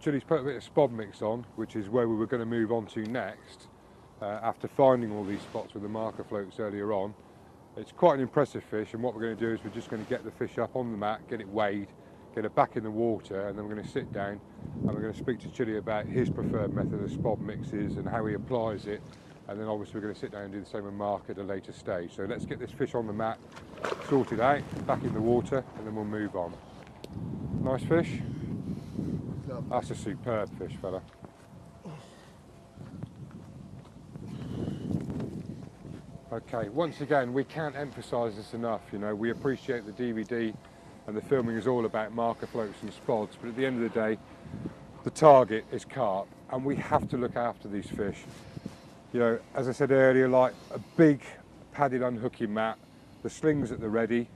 Chili's put a bit of spod mix on, which is where we were going to move on to next, after finding all these spots with the marker floats earlier on. It's quite an impressive fish, and what we're going to do is we're just going to get the fish up on the mat, get it weighed, get it back in the water, and then we're going to sit down and we're going to speak to Chili about his preferred method of spod mixes and how he applies it, and then obviously we're going to sit down and do the same with Mark at a later stage. So let's get this fish on the mat, sorted out, back in the water, and then we'll move on. Nice fish? That's a superb fish, fella. Okay, once again, we can't emphasise this enough, you know, we appreciate the DVD and the filming is all about marker floats and spods, but at the end of the day, the target is carp, and we have to look after these fish. You know, as I said earlier, like a big padded unhooking mat, the sling's at the ready,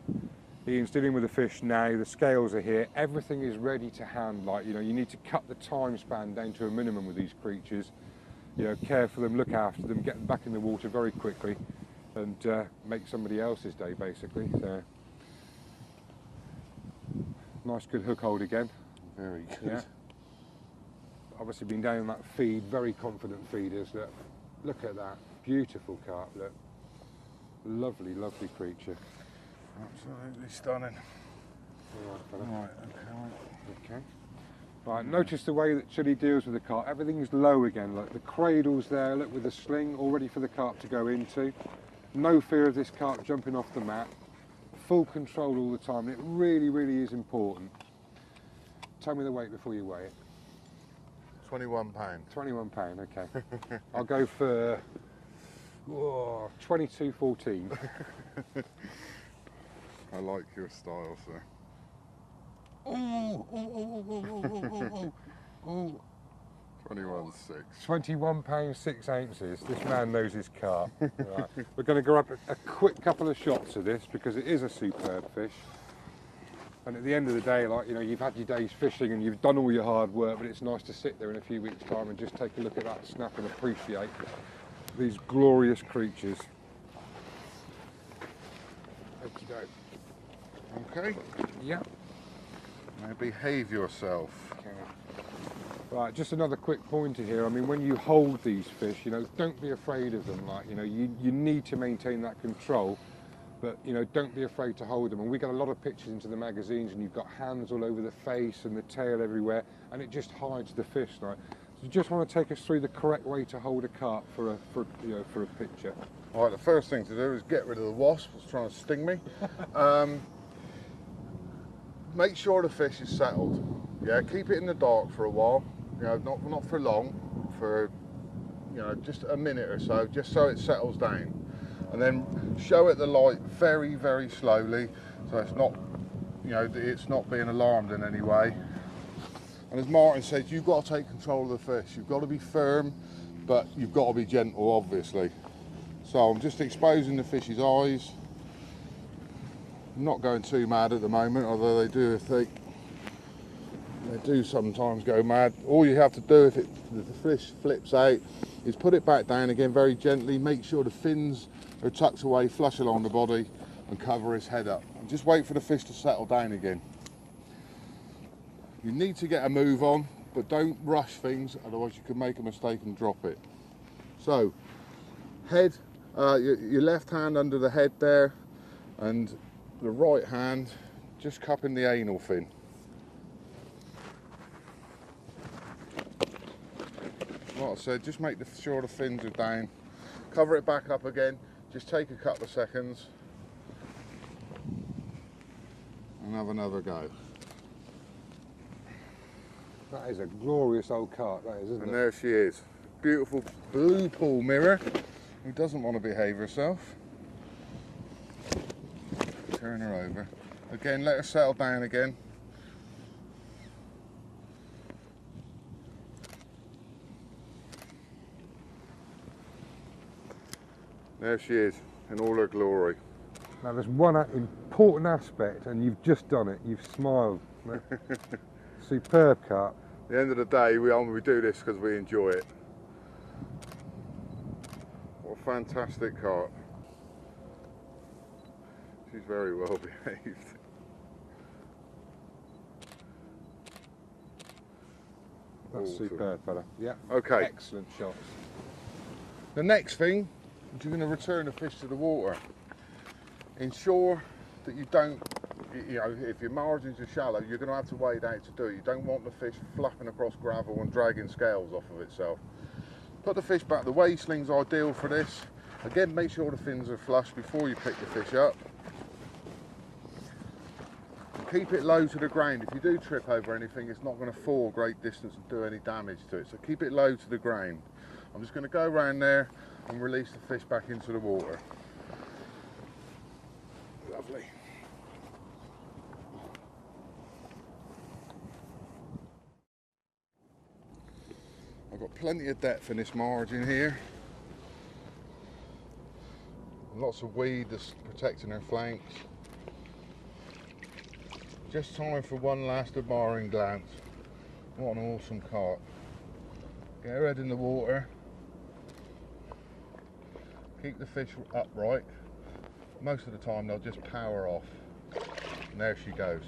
Ian's dealing with the fish now, the scales are here, everything is ready to hand. Like, you know, you need to cut the time span down to a minimum with these creatures. You know, care for them, look after them, get them back in the water very quickly, and make somebody else's day basically. So nice good hook hold again. Very good. Yeah. Obviously been down that feed, very confident feeders. Look at that, beautiful carp, look. Lovely, lovely creature. Absolutely stunning. Right, okay. Right, notice the way that Chili deals with the carp. Everything's low again, like the cradle's there, look, with the sling all ready for the carp to go into. No fear of this carp jumping off the mat. Full control all the time. And it really, really is important. Tell me the weight before you weigh it. £21. £21, okay. I'll go for 22.14. I like your style, sir. Oh. 21.6. £21 6 ounces. This man knows his carp. Right. We're going to grab a quick couple of shots of this because it is a superb fish. And at the end of the day, like, you know, you've had your days fishing and you've done all your hard work, but it's nice to sit there in a few weeks' time and just take a look at that snap and appreciate these glorious creatures. Okay. Yeah. Now behave yourself. Okay. Right, just another quick pointer here. I mean, when you hold these fish, you know, don't be afraid of them. Like, you know, you need to maintain that control, but, you know, don't be afraid to hold them. And we get a lot of pictures into the magazines and you've got hands all over the face and the tail everywhere, and it just hides the fish. Right? So you just want to take us through the correct way to hold a carp for a picture. All right, the first thing to do is get rid of the wasp that's trying to sting me. Make sure the fish is settled. Yeah, keep it in the dark for a while. You know, not for long, for, you know, just a minute or so, just so it settles down. And then show it the light very, very slowly, so it's not, you know, it's not being alarmed in any way. And as Martin said, you've got to take control of the fish. You've got to be firm, but you've got to be gentle, obviously. So I'm just exposing the fish's eyes. I'm not going too mad at the moment, although they do sometimes go mad. All you have to do if the fish flips out is put it back down again very gently, make sure the fins are tucked away flush along the body, and cover his head up. And just wait for the fish to settle down again. You need to get a move on, but don't rush things, otherwise you can make a mistake and drop it. So, head, your left hand under the head there, and the right hand just cupping the anal fin. Like I said, just make sure the fins are down. Cover it back up again. Just take a couple of seconds and have another go. That is a glorious old carp, that is, isn't it? And there she is. Beautiful blue pool mirror. Who doesn't want to behave herself? Turn her over. Again, let her settle down again. There she is, in all her glory. Now there's one important aspect, and you've just done it, you've smiled. Superb carp. At the end of the day, we do this because we enjoy it. What a fantastic carp. She's very well behaved. That's Awesome. superb, fella. Yeah. Okay. Excellent shots. The next thing is you're going to return the fish to the water. Ensure that you don't, if your margins are shallow, you're going to have to wade out to do it. You don't want the fish flapping across gravel and dragging scales off of itself. Put the fish back. The wade sling's ideal for this. Again, make sure the fins are flush before you pick the fish up. And keep it low to the ground. If you do trip over anything, it's not going to fall a great distance and do any damage to it. So keep it low to the ground. I'm just going to go around there and release the fish back into the water. Lovely. I've got plenty of depth in this margin here. Lots of weed that's protecting her flanks. Just time for one last admiring glance. What an awesome carp. Get her head in the water. Keep the fish upright. Most of the time they'll just power off. And there she goes.